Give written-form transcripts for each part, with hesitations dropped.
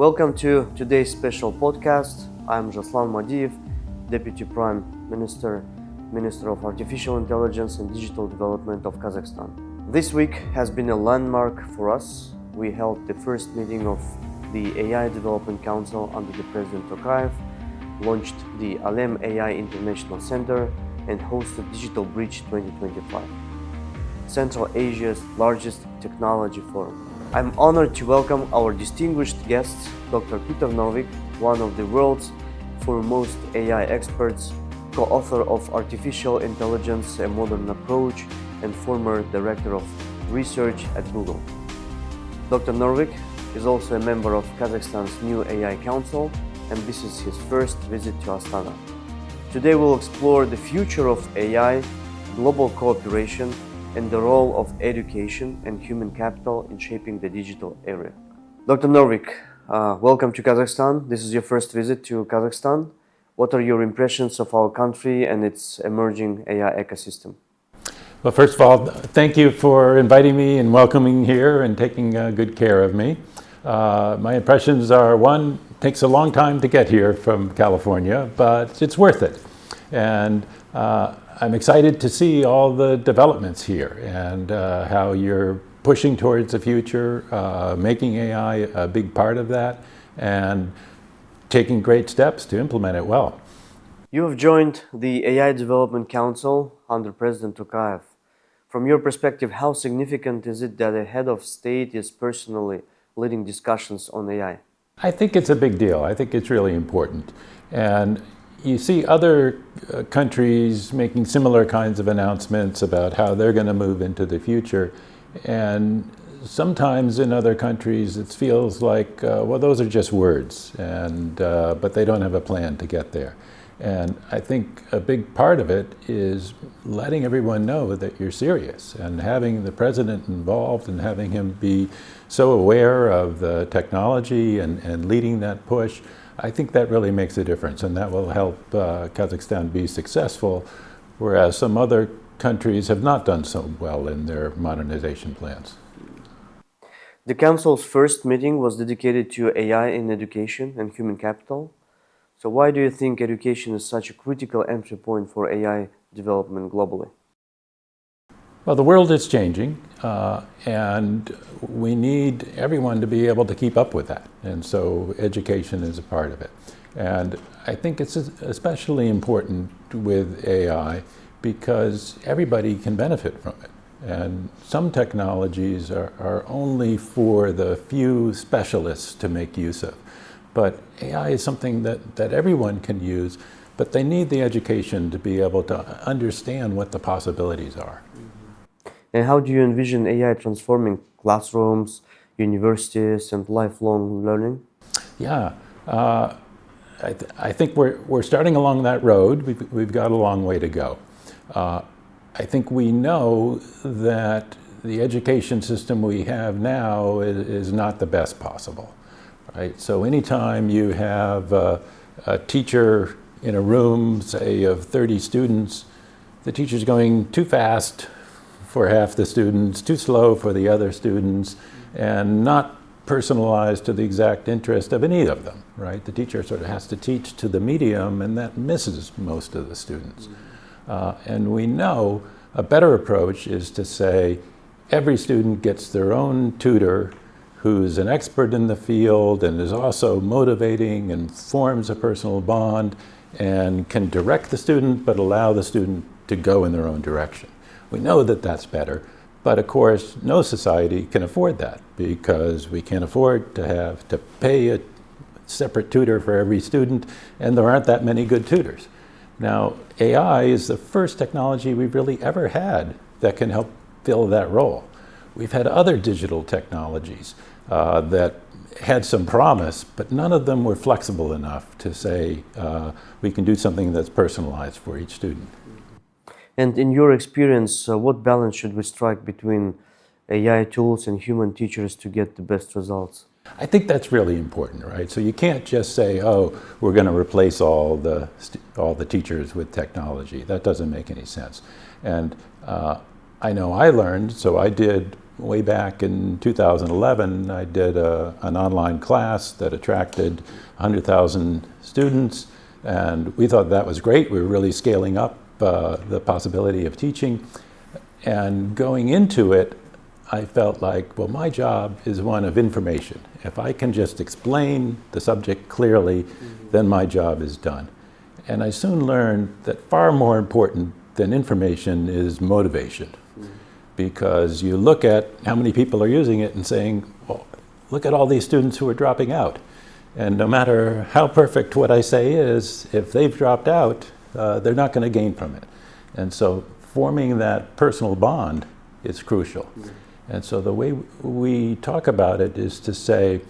Welcome to today's special podcast. I'm Жаслан Мәдиев, Deputy Prime Minister, Minister of Artificial Intelligence and Digital Development of Kazakhstan. This week has been a landmark for us. We held the first meeting of the AI Development Council under the President Tokayev, launched the Alem AI International Center, and hosted Digital Bridge 2025, Central Asia's largest technology forum. I'm honored to welcome our distinguished guests, Dr. Питер Норвиг, one of the world's foremost AI experts, co-author of Artificial Intelligence, A Modern Approach, and former Director of Research at Google. Dr. Norvig is also a member of Kazakhstan's new AI Council, and this is his first visit to Astana. Today we'll explore the future of AI, global cooperation, and the role of education and human capital in shaping the digital era. Dr. Norvig, welcome to Kazakhstan. This is your first visit to Kazakhstan. What are your impressions of our country and its emerging AI ecosystem? Well, first of all, thank you for inviting me and welcoming here and taking good care of me. My impressions are, one, it takes a long time to get here from California, but it's worth it. And I'm excited to see all the developments here and how you're pushing towards the future, making AI a big part of that, and taking great steps to implement it well. You have joined the AI Development Council under President Tokayev. From your perspective, how significant is it that a head of state is personally leading discussions on AI? I think it's a big deal. I think it's really important. And you see other countries making similar kinds of announcements about how they're going to move into the future. And sometimes in other countries it feels like, well, those are just words, but they don't have a plan to get there. And I think a big part of it is letting everyone know that you're serious, and having the president involved and having him be so aware of the technology and leading that push. I think that really makes a difference, and that will help Kazakhstan be successful, whereas some other countries have not done so well in their modernization plans. The Council's first meeting was dedicated to AI in education and human capital. So why do you think education is such a critical entry point for AI development globally? Well, the world is changing, and we need everyone to be able to keep up with that. And so education is a part of it. And I think it's especially important with AI because everybody can benefit from it. And some technologies are only for the few specialists to make use of. But AI is something that everyone can use, but they need the education to be able to understand what the possibilities are. And how do you envision AI transforming classrooms, universities, and lifelong learning? Yeah, I think we're starting along that road. We've got a long way to go. I think we know that the education system we have now is not the best possible, right? So anytime you have a teacher in a room, say, of 30 students, the teacher's going too fast for half the students, too slow for the other students, and not personalized to the exact interest of any of them, right? The teacher sort of has to teach to the medium, and that misses most of the students. And we know a better approach is to say every student gets their own tutor who's an expert in the field and is also motivating and forms a personal bond and can direct the student but allow the student to go in their own direction. We know that that's better, but of course no society can afford that because we can't afford to have to pay a separate tutor for every student, and there aren't that many good tutors. Now, AI is the first technology we've really ever had that can help fill that role. We've had other digital technologies that had some promise, but none of them were flexible enough to say we can do something that's personalized for each student. And in your experience, what balance should we strike between AI tools and human teachers to get the best results? I think that's really important, right? So you can't just say, oh, we're going to replace all the teachers with technology. That doesn't make any sense. And I know I learned, so I did way back in 2011, I did an online class that attracted 100,000 students, and we thought that was great. We were really scaling up the possibility of teaching. And going into it, I felt like, well, my job is one of information. If I can just explain the subject clearly, then my job is done. And I soon learned that far more important than information is motivation. Because you look at how many people are using it and saying, well, look at all these students who are dropping out. And no matter how perfect what I say is, if they've dropped out, they're not going to gain from it. And so forming that personal bond is crucial. And so the way we talk about it is to say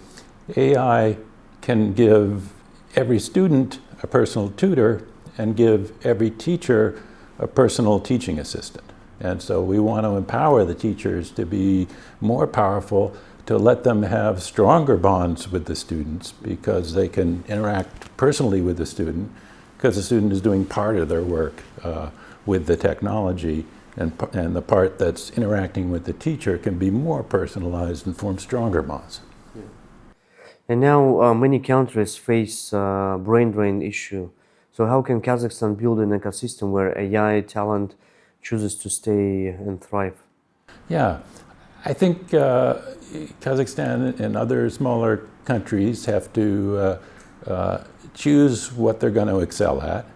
AI can give every student a personal tutor and give every teacher a personal teaching assistant. And so we want to empower the teachers to be more powerful, to let them have stronger bonds with the students because they can interact personally with the student because the student is doing part of their work with the technology, and the part that's interacting with the teacher can be more personalized and form stronger bonds. Yeah. And now many countries face brain drain issue. So how can Kazakhstan build an ecosystem where AI talent chooses to stay and thrive? Yeah, I think Kazakhstan and other smaller countries have to choose what they're going to excel at.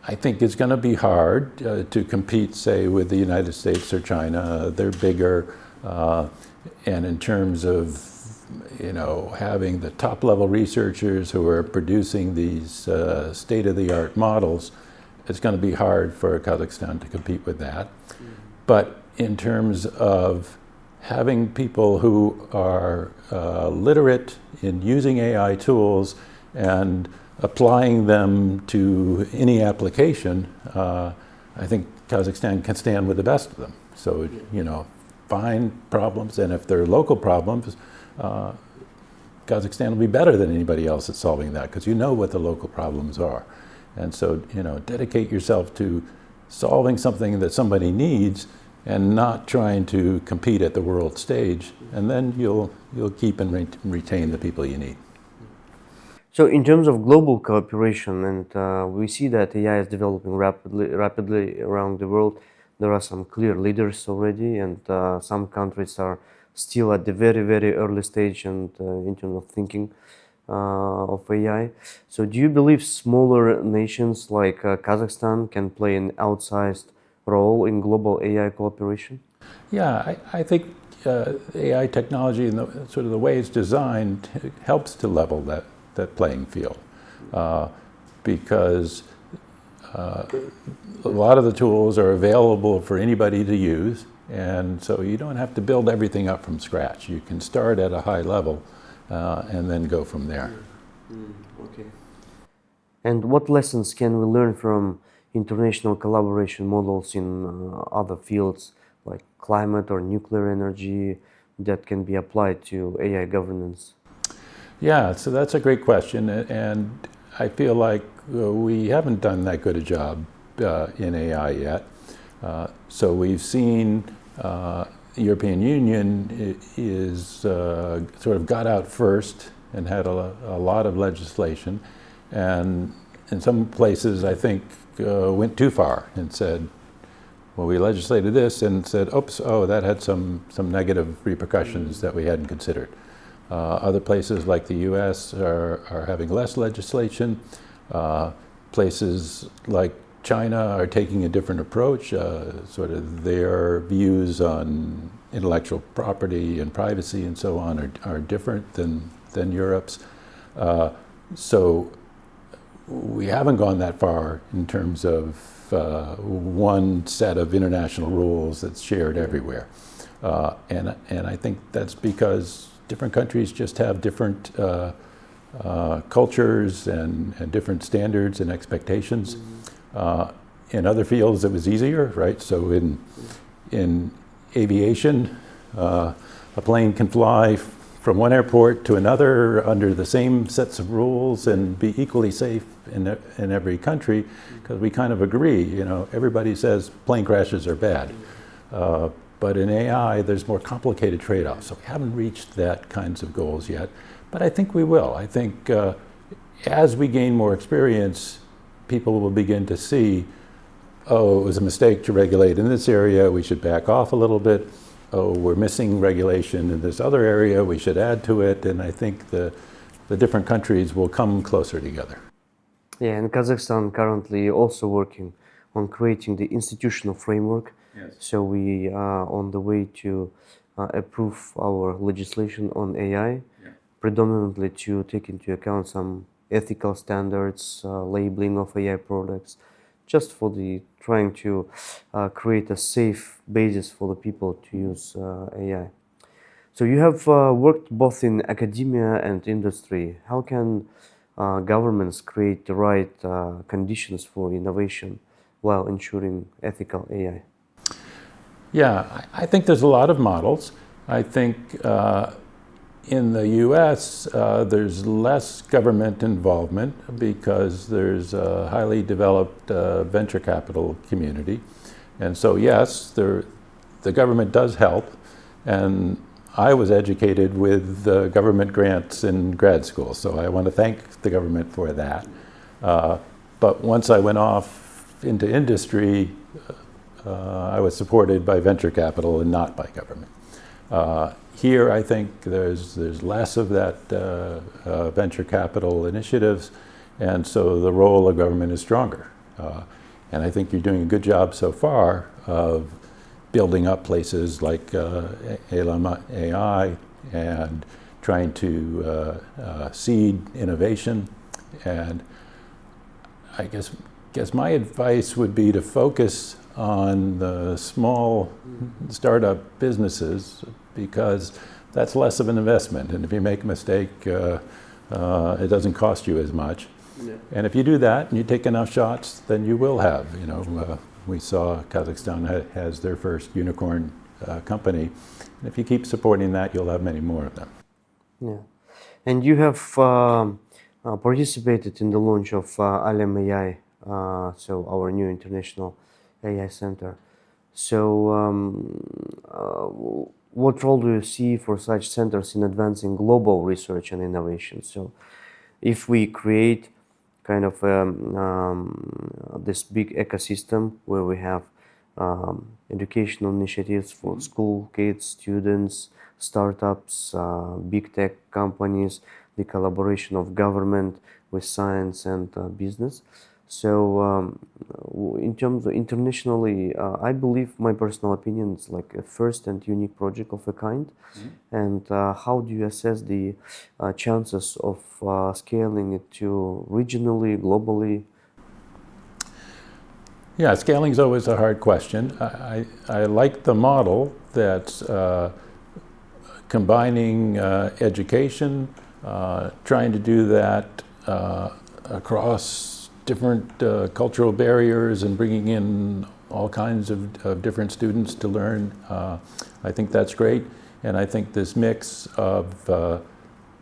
I think it's going to be hard to compete, say, with the United States or China. They're bigger, and in terms of, having the top-level researchers who are producing these state-of-the-art models, it's going to be hard for Kazakhstan to compete with that. But in terms of having people who are literate in using AI tools and applying them to any application, I think Kazakhstan can stand with the best of them. So, find problems, and if they're local problems, Kazakhstan will be better than anybody else at solving that because you know what the local problems are. And so, dedicate yourself to solving something that somebody needs and not trying to compete at the world stage, and then you'll keep and retain the people you need. So in terms of global cooperation, and we see that AI is developing rapidly around the world, there are some clear leaders already, and some countries are still at the very, very early stage and in terms of thinking of AI. So do you believe smaller nations like Kazakhstan can play an outsized role in global AI cooperation? Yeah, I think AI technology and the way it's designed helps to level that playing field, because a lot of the tools are available for anybody to use, and so you don't have to build everything up from scratch. You can start at a high level and then go from there. Okay. And what lessons can we learn from international collaboration models in other fields like climate or nuclear energy that can be applied to AI governance? Yeah, so that's a great question, and I feel like we haven't done that good a job in AI yet. So we've seen the European Union is sort of got out first and had a lot of legislation, and in some places I think went too far and said, well, we legislated this and said, oops, that had some negative repercussions that we hadn't considered. Other places like the US are having less legislation. Places like China are taking a different approach. Sort of their views on intellectual property and privacy and so on are different than Europe's. So we haven't gone that far in terms of one set of international rules that's shared everywhere. And I think that's because different countries just have different cultures and different standards and expectations. In other fields it was easier, right? So in aviation, a plane can fly from one airport to another under the same sets of rules and be equally safe in every country, because we kind of agree, everybody says plane crashes are bad. But in AI, there's more complicated trade-offs. So we haven't reached that kinds of goals yet, but I think we will. I think as we gain more experience, people will begin to see, oh, it was a mistake to regulate in this area, we should back off a little bit. Oh, we're missing regulation in this other area, we should add to it. And I think the different countries will come closer together. Yeah, and Kazakhstan currently also working on creating the institutional framework. Yes. So we are on the way to approve our legislation on AI, predominantly to take into account some ethical standards, labeling of AI products, just for the trying to create a safe basis for the people to use AI. So you have worked both in academia and industry. How can governments create the right conditions for innovation while ensuring ethical AI? Yeah, I think there's a lot of models. I think in the US, there's less government involvement because there's a highly developed venture capital community. And so yes, the government does help. And I was educated with government grants in grad school, so I want to thank the government for that. But once I went off into industry, I was supported by venture capital and not by government. Here, I think there's less of that venture capital initiatives, and so the role of government is stronger. And I think you're doing a good job so far of building up places like AI and trying to seed innovation. And I guess my advice would be to focus on the small startup businesses, because that's less of an investment. And if you make a mistake, it doesn't cost you as much. Yeah. And if you do that and you take enough shots, then you will have, we saw Kazakhstan has their first unicorn company. And if you keep supporting that, you'll have many more of them. Yeah. And you have participated in the launch of Alem AI, so our new international AI center. So what role do you see for such centers in advancing global research and innovation? So if we create kind of this big ecosystem where we have educational initiatives for school kids, students, startups, big tech companies, the collaboration of government with science and business. So in terms of internationally, I believe, my personal opinion, it's like a first and unique project of a kind. Mm-hmm. And how do you assess the chances of scaling it to regionally, globally? Yeah, scaling is always a hard question. I like the model that's combining education, trying to do that across different cultural barriers and bringing in all kinds of different students to learn. I think that's great. And I think this mix of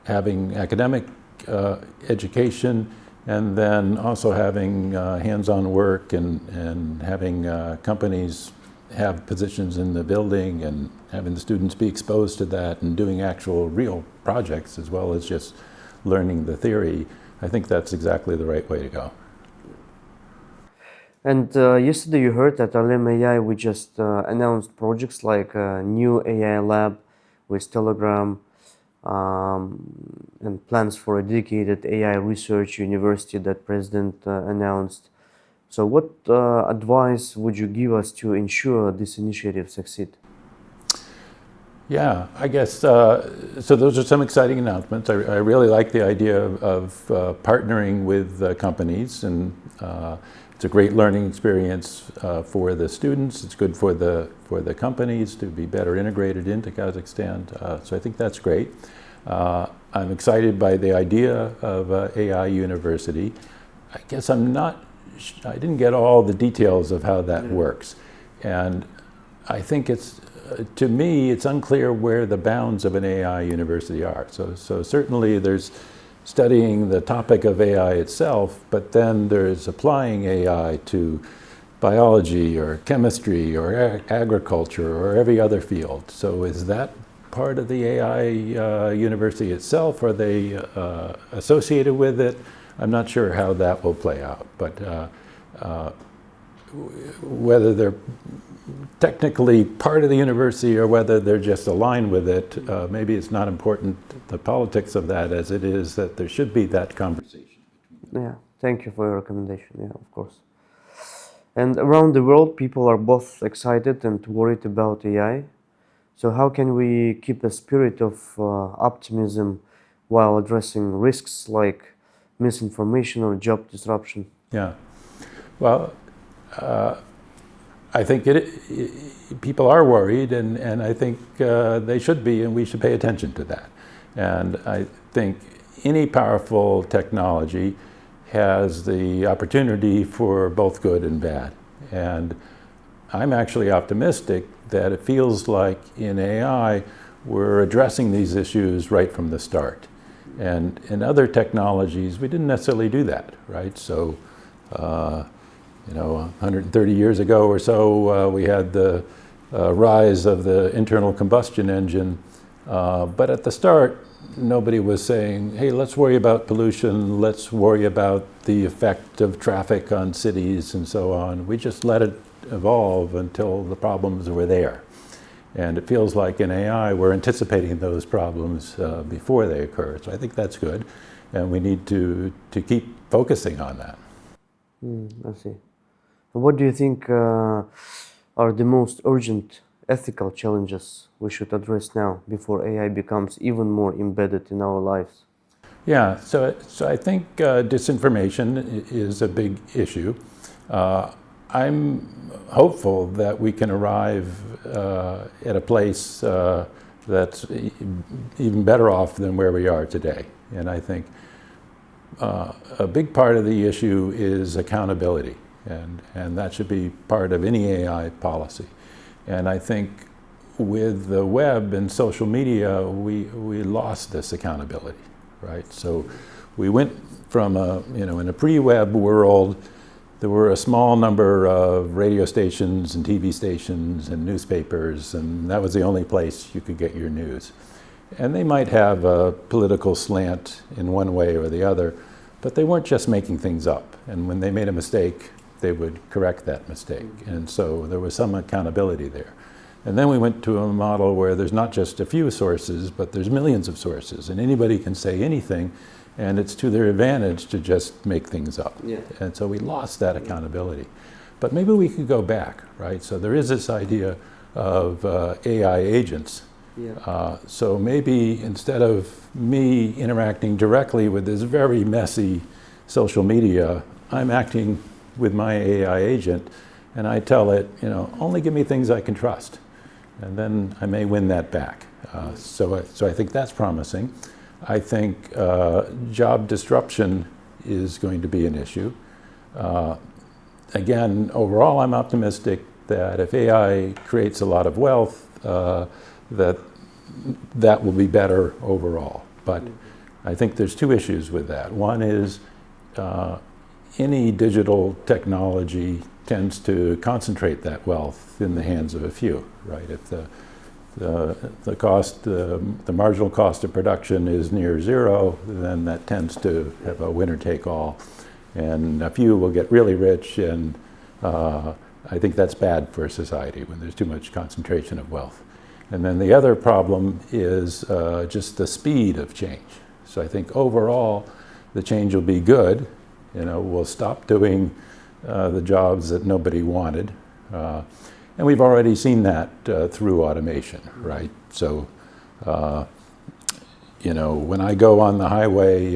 having academic education and then also having hands-on work and having companies have positions in the building and having the students be exposed to that and doing actual real projects as well as just learning the theory, I think that's exactly the right way to go. And yesterday you heard that Alem AI, we just announced projects like a new AI lab with Telegram and plans for a dedicated AI research university that President announced. So what advice would you give us to ensure this initiative succeed? Yeah, I guess, so those are some exciting announcements. I really like the idea of partnering with companies, and it's a great learning experience for the students. It's good for the companies to be better integrated into Kazakhstan. So I think that's great. I'm excited by the idea of AI university. I guess I didn't get all the details of how that works. And I think to me, it's unclear where the bounds of an AI university are. So certainly there's studying the topic of AI itself, but then there's applying AI to biology or chemistry or agriculture or every other field. So is that part of the AI university itself? Are they associated with it? I'm not sure how that will play out, but whether they're technically part of the university or whether they're just aligned with it, maybe it's not important, the politics of that, as it is that there should be that conversation. Yeah, thank you for your recommendation, yeah, of course. And around the world, people are both excited and worried about AI. So how can we keep a spirit of optimism while addressing risks like misinformation or job disruption? Yeah, well, I think people are worried, and I think they should be, and we should pay attention to that. And I think any powerful technology has the opportunity for both good and bad. And I'm actually optimistic that it feels like in AI we're addressing these issues right from the start. And in other technologies we didn't necessarily do that, right? So 130 years ago or so we had the rise of the internal combustion engine, but at the start nobody was saying, hey, let's worry about pollution, let's worry about the effect of traffic on cities and so on. We just let it evolve until the problems were there. And it feels like in AI we're anticipating those problems before they occur. So I think that's good, and we need to keep focusing on that. I see. What do you think are the most urgent ethical challenges we should address now before AI becomes even more embedded in our lives? Yeah, so I think disinformation is a big issue. I'm hopeful that we can arrive at a place that's even better off than where we are today. And I think a big part of the issue is accountability, and that should be part of any AI policy. And I think with the web and social media, we lost this accountability, right? So we went from in a pre-web world, there were a small number of radio stations and TV stations and newspapers, and that was the only place you could get your news. And they might have a political slant in one way or the other, but they weren't just making things up. And when they made a mistake, they would correct that mistake. And so there was some accountability there. And then we went to a model where there's not just a few sources, but there's millions of sources, and anybody can say anything, and it's to their advantage to just make things up. Yeah. And so we lost that accountability. But maybe we could go back, right? So there is this idea of AI agents. Yeah. So maybe instead of me interacting directly with this very messy social media, I'm acting with my AI agent, and I tell it, only give me things I can trust, and then I may win that back. So I think that's promising. I think job disruption is going to be an issue. Again, overall, I'm optimistic that if AI creates a lot of wealth, that will be better overall. But I think there's two issues with that. One is any digital technology tends to concentrate that wealth in the hands of a few, right? If the cost, the marginal cost of production is near zero, then that tends to have a winner-take-all, and a few will get really rich, and I think that's bad for society when there's too much concentration of wealth. And then the other problem is just the speed of change. So I think overall the change will be good. We'll stop doing the jobs that nobody wanted. And we've already seen that through automation, right? So, when I go on the highway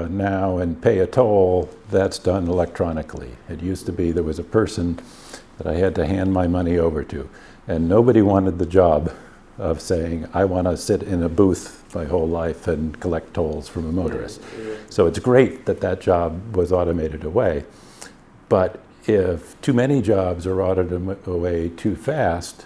now and pay a toll, that's done electronically. It used to be there was a person that I had to hand my money over to, and nobody wanted the job of saying, I want to sit in a booth my whole life and collect tolls from a motorist. So it's great that that job was automated away, but if too many jobs are automated away too fast,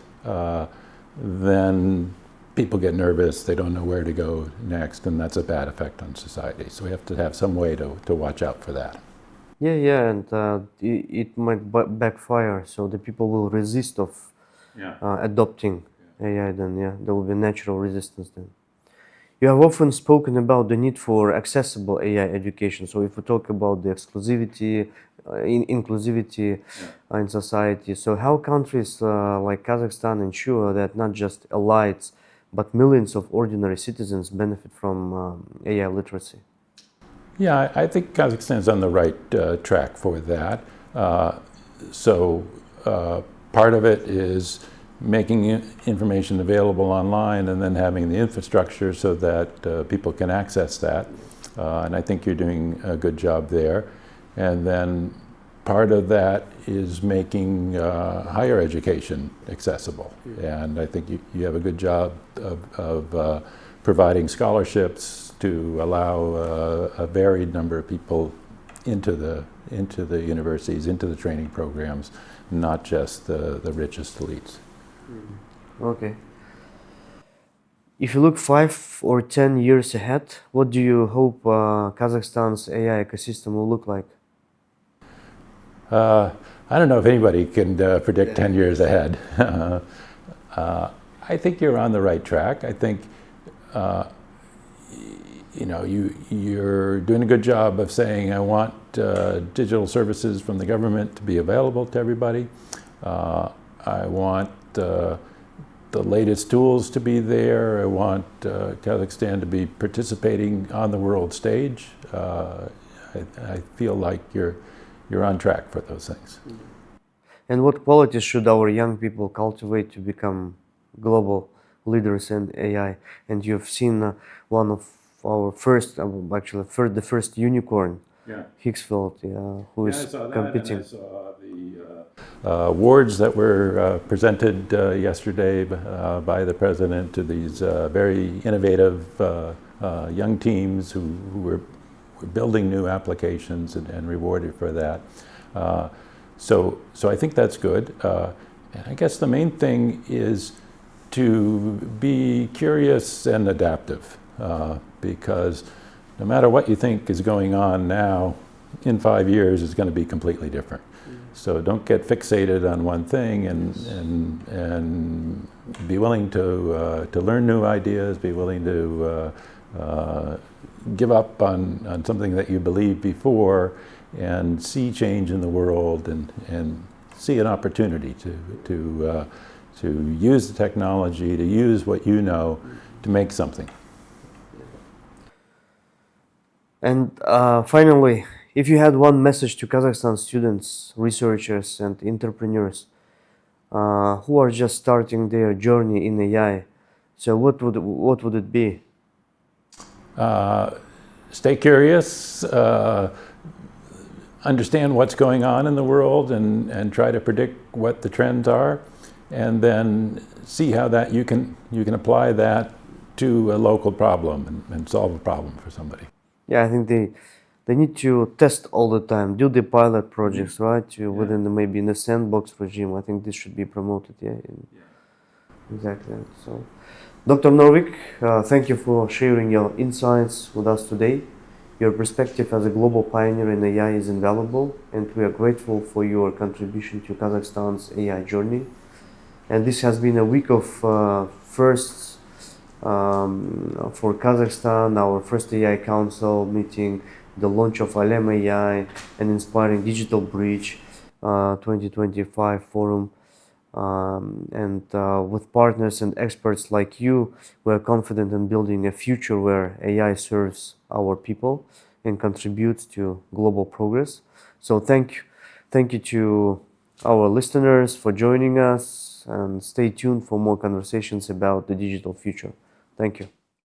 then people get nervous, they don't know where to go next, and that's a bad effect on society. So we have to have some way to watch out for that. Yeah, and it might backfire, so the people will resist of adopting AI then, there will be natural resistance then. You have often spoken about the need for accessible AI education. So if we talk about the exclusivity, inclusivity in society, so how countries like Kazakhstan ensure that not just elites, but millions of ordinary citizens benefit from AI literacy? Yeah, I think Kazakhstan's on the right track for that. Part of it is making information available online and then having the infrastructure so that people can access that. And I think you're doing a good job there. And then part of that is making higher education accessible. And I think you have a good job of providing scholarships to allow a varied number of people into the universities, into the training programs, not just the richest elites. Okay. If you look 5 or 10 years ahead, what do you hope Kazakhstan's AI ecosystem will look like? I don't know if anybody can predict 10 years ahead. I think you're on the right track. I think you're doing a good job of saying, I want digital services from the government to be available to everybody. I want the latest tools to be there. I want Kazakhstan to be participating on the world stage. I feel like you're on track for those things. And what qualities should our young people cultivate to become global leaders in AI? And you've seen one of our first, the first unicorn, Hicksfeld, who is competing. I saw the awards that were presented yesterday by the president to these very innovative young teams who were building new applications and rewarded for that. So I think that's good. And I guess the main thing is to be curious and adaptive, because no matter what you think is going on now, in 5 years it's going to be completely different. So don't get fixated on one thing, and be willing to learn new ideas, be willing to give up on something that you believed before, and see change in the world, and see an opportunity to use the technology, to use what you know to make something. And finally, if you had one message to Kazakhstan students, researchers, and entrepreneurs who are just starting their journey in AI, so what would it be? Stay curious, understand what's going on in the world, and try to predict what the trends are, and then see how that you can apply that to a local problem and solve a problem for somebody. Yeah, I think they need to test all the time, do the pilot projects, right? Within maybe in the sandbox regime. I think this should be promoted. Exactly. So, Dr. Norvig, thank you for sharing your insights with us today. Your perspective as a global pioneer in AI is invaluable, and we are grateful for your contribution to Kazakhstan's AI journey. And this has been a week of firsts for Kazakhstan, our first AI Council meeting, the launch of Alem AI, an inspiring digital bridge 2025 forum. And with partners and experts like you, we are confident in building a future where AI serves our people and contributes to global progress. So thank you to our listeners for joining us, and stay tuned for more conversations about the digital future. Thank you.